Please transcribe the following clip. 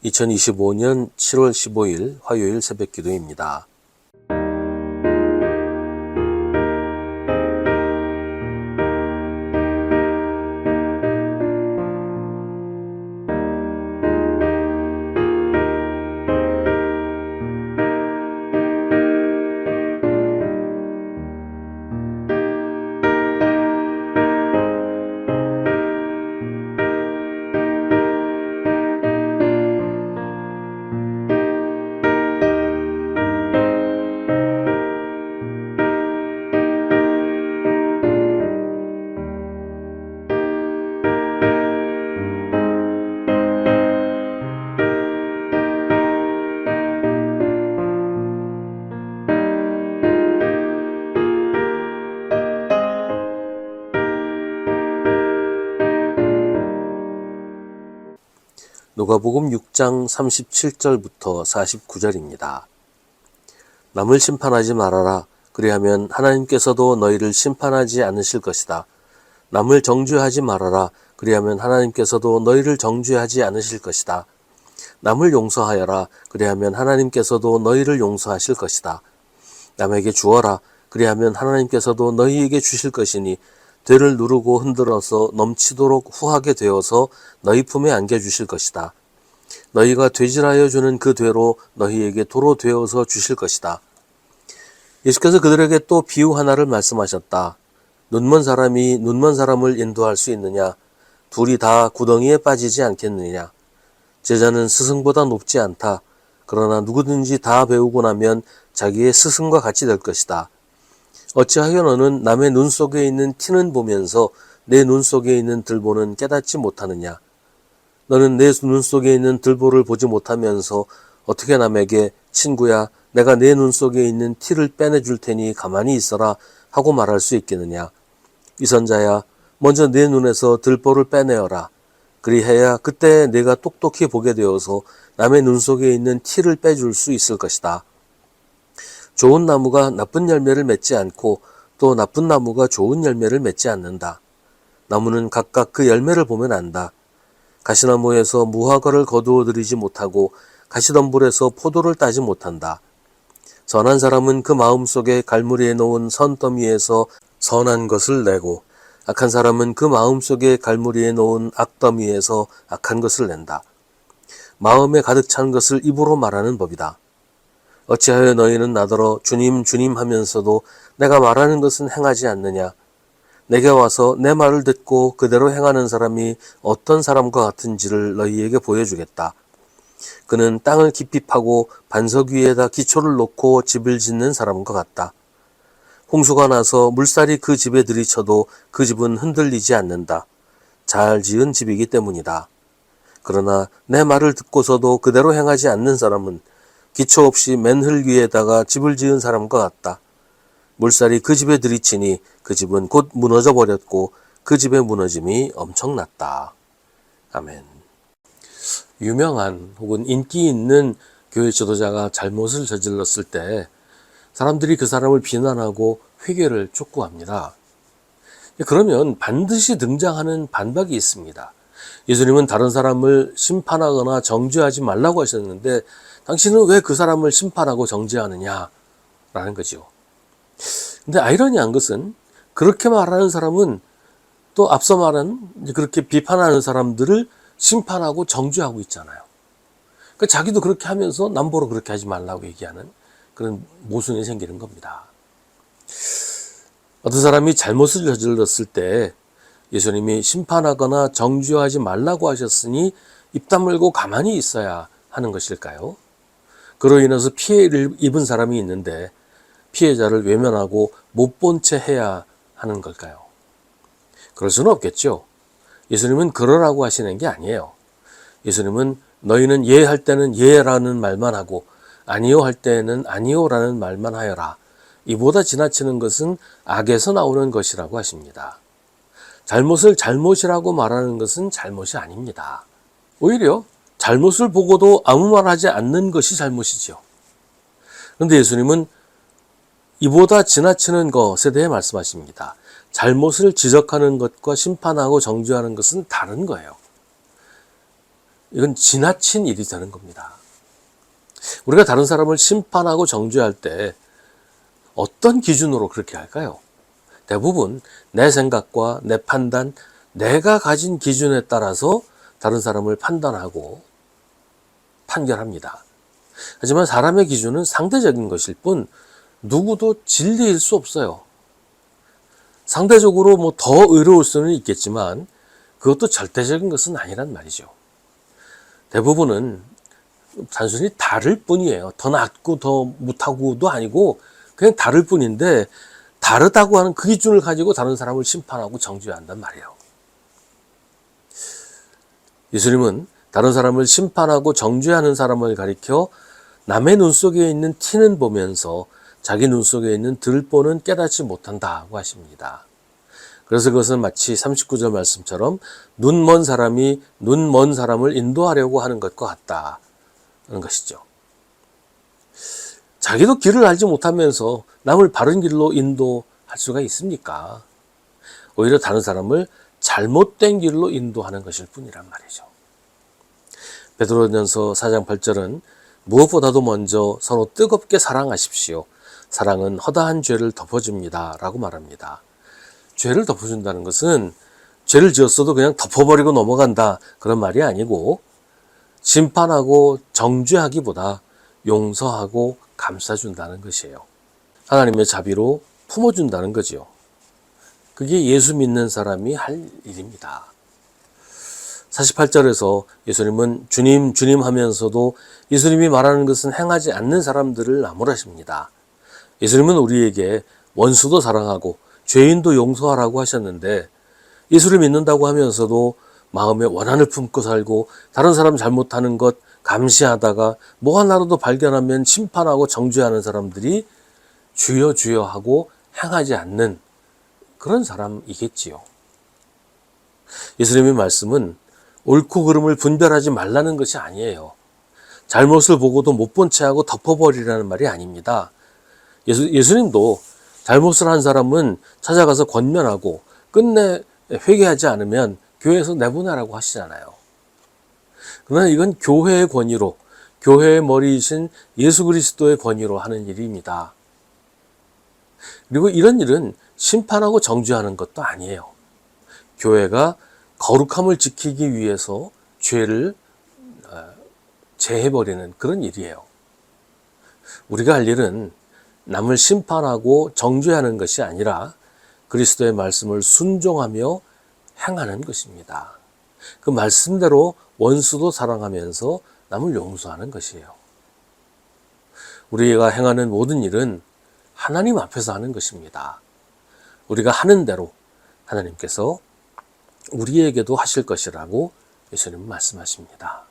2025년 7월 15일 화요일 새벽 기도입니다. 누가복음 6장 37절부터 49절입니다. 남을 심판하지 말아라. 그리하면 하나님께서도 너희를 심판하지 않으실 것이다. 남을 정죄하지 말아라. 그리하면 하나님께서도 너희를 정죄하지 않으실 것이다. 남을 용서하여라. 그리하면 하나님께서도 너희를 용서하실 것이다. 남에게 주어라. 그리하면 하나님께서도 너희에게 주실 것이니 되를 누르고 흔들어서 넘치도록 후하게 되어서 너희 품에 안겨주실 것이다. 너희가 되질하여 주는 그 되로 너희에게 도로 되어서 주실 것이다. 예수께서 그들에게 또 비유 하나를 말씀하셨다. 눈먼 사람이 눈먼 사람을 인도할 수 있느냐? 둘이 다 구덩이에 빠지지 않겠느냐? 제자는 스승보다 높지 않다. 그러나 누구든지 다 배우고 나면 자기의 스승과 같이 될 것이다. 어찌하여 너는 남의 눈 속에 있는 티는 보면서 내 눈 속에 있는 들보는 깨닫지 못하느냐? 너는 내 눈 속에 있는 들보를 보지 못하면서 어떻게 남에게 친구야, 내가 내 눈 속에 있는 티를 빼내줄 테니 가만히 있어라 하고 말할 수 있겠느냐? 위선자야, 먼저 내 눈에서 들보를 빼내어라. 그리해야 그때 내가 똑똑히 보게 되어서 남의 눈 속에 있는 티를 빼줄 수 있을 것이다. 좋은 나무가 나쁜 열매를 맺지 않고 또 나쁜 나무가 좋은 열매를 맺지 않는다. 나무는 각각 그 열매를 보면 안다. 가시나무에서 무화과를 거두어 들이지 못하고 가시덤불에서 포도를 따지 못한다. 선한 사람은 그 마음속에 갈무리에 놓은 선더미에서 선한 것을 내고 악한 사람은 그 마음속에 갈무리에 놓은 악더미에서 악한 것을 낸다. 마음에 가득 찬 것을 입으로 말하는 법이다. 어찌하여 너희는 나더러 주님 주님 하면서도 내가 말하는 것은 행하지 않느냐? 내게 와서 내 말을 듣고 그대로 행하는 사람이 어떤 사람과 같은지를 너희에게 보여주겠다. 그는 땅을 깊이 파고 반석 위에다 기초를 놓고 집을 짓는 사람과 같다. 홍수가 나서 물살이 그 집에 들이쳐도 그 집은 흔들리지 않는다. 잘 지은 집이기 때문이다. 그러나 내 말을 듣고서도 그대로 행하지 않는 사람은 기초 없이 맨흙 위에다가 집을 지은 사람과 같다. 물살이 그 집에 들이치니 그 집은 곧 무너져 버렸고 그 집의 무너짐이 엄청났다. 아멘. 유명한 혹은 인기 있는 교회 지도자가 잘못을 저질렀을 때 사람들이 그 사람을 비난하고 회개를 촉구합니다. 그러면 반드시 등장하는 반박이 있습니다. 예수님은 다른 사람을 심판하거나 정죄하지 말라고 하셨는데 당신은 왜 그 사람을 심판하고 정죄하느냐? 라는 거죠. 근데 아이러니한 것은 그렇게 말하는 사람은 또 앞서 말한 그렇게 비판하는 사람들을 심판하고 정죄하고 있잖아요. 그러니까 자기도 그렇게 하면서 남보로 그렇게 하지 말라고 얘기하는 그런 모순이 생기는 겁니다. 어떤 사람이 잘못을 저질렀을 때 예수님이 심판하거나 정죄하지 말라고 하셨으니 입 다물고 가만히 있어야 하는 것일까요? 그로 인해서 피해를 입은 사람이 있는데 피해자를 외면하고 못 본 채 해야 하는 걸까요? 그럴 수는 없겠죠. 예수님은 그러라고 하시는 게 아니에요. 예수님은 너희는 예 할 때는 예라는 말만 하고 아니요 할 때는 아니요라는 말만 하여라. 이보다 지나치는 것은 악에서 나오는 것이라고 하십니다. 잘못을 잘못이라고 말하는 것은 잘못이 아닙니다. 오히려 잘못을 보고도 아무 말 하지 않는 것이 잘못이죠. 그런데 예수님은 이보다 지나치는 것에 대해 말씀하십니다. 잘못을 지적하는 것과 심판하고 정죄하는 것은 다른 거예요. 이건 지나친 일이 되는 겁니다. 우리가 다른 사람을 심판하고 정죄할 때 어떤 기준으로 그렇게 할까요? 대부분 내 생각과 내 판단, 내가 가진 기준에 따라서 다른 사람을 판단하고 판결합니다. 하지만 사람의 기준은 상대적인 것일 뿐 누구도 진리일 수 없어요. 상대적으로 더 의로울 수는 있겠지만 그것도 절대적인 것은 아니란 말이죠. 대부분은 단순히 다를 뿐이에요. 더 낫고 더 못하고도 아니고 그냥 다를 뿐인데, 다르다고 하는 그 기준을 가지고 다른 사람을 심판하고 정죄해야 한단 말이에요. 예수님은 다른 사람을 심판하고 정죄하는 사람을 가리켜 남의 눈 속에 있는 티는 보면서 자기 눈 속에 있는 들보는 깨닫지 못한다고 하십니다. 그래서 그것은 마치 39절 말씀처럼 눈 먼 사람이 눈 먼 사람을 인도하려고 하는 것과 같다는 것이죠. 자기도 길을 알지 못하면서 남을 바른 길로 인도할 수가 있습니까? 오히려 다른 사람을 잘못된 길로 인도하는 것일 뿐이란 말이죠. 베드로전서 4장 8절은 무엇보다도 먼저 서로 뜨겁게 사랑하십시오. 사랑은 허다한 죄를 덮어줍니다. 라고 말합니다. 죄를 덮어준다는 것은 죄를 지었어도 그냥 덮어버리고 넘어간다, 그런 말이 아니고, 심판하고 정죄하기보다 용서하고 감싸준다는 것이에요. 하나님의 자비로 품어준다는 거죠. 그게 예수 믿는 사람이 할 일입니다. 48절에서 예수님은 주님 주님 하면서도 예수님이 말하는 것은 행하지 않는 사람들을 나무라십니다. 예수님은 우리에게 원수도 사랑하고 죄인도 용서하라고 하셨는데, 예수를 믿는다고 하면서도 마음에 원한을 품고 살고 다른 사람 잘못하는 것 감시하다가 뭐 하나라도 발견하면 심판하고 정죄하는 사람들이 주여 주여 하고 행하지 않는 그런 사람이겠지요. 예수님의 말씀은 옳고 그름을 분별하지 말라는 것이 아니에요. 잘못을 보고도 못 본 채 하고 덮어버리라는 말이 아닙니다. 예수님도 잘못을 한 사람은 찾아가서 권면하고 끝내 회개하지 않으면 교회에서 내보내라고 하시잖아요. 그러나 이건 교회의 권위로, 교회의 머리이신 예수 그리스도의 권위로 하는 일입니다. 그리고 이런 일은 심판하고 정죄하는 것도 아니에요. 교회가 거룩함을 지키기 위해서 죄를 제해버리는 그런 일이에요. 우리가 할 일은 남을 심판하고 정죄하는 것이 아니라 그리스도의 말씀을 순종하며 행하는 것입니다. 그 말씀대로 원수도 사랑하면서 남을 용서하는 것이에요. 우리가 행하는 모든 일은 하나님 앞에서 하는 것입니다. 우리가 하는 대로 하나님께서 우리에게도 하실 것이라고 예수님은 말씀하십니다.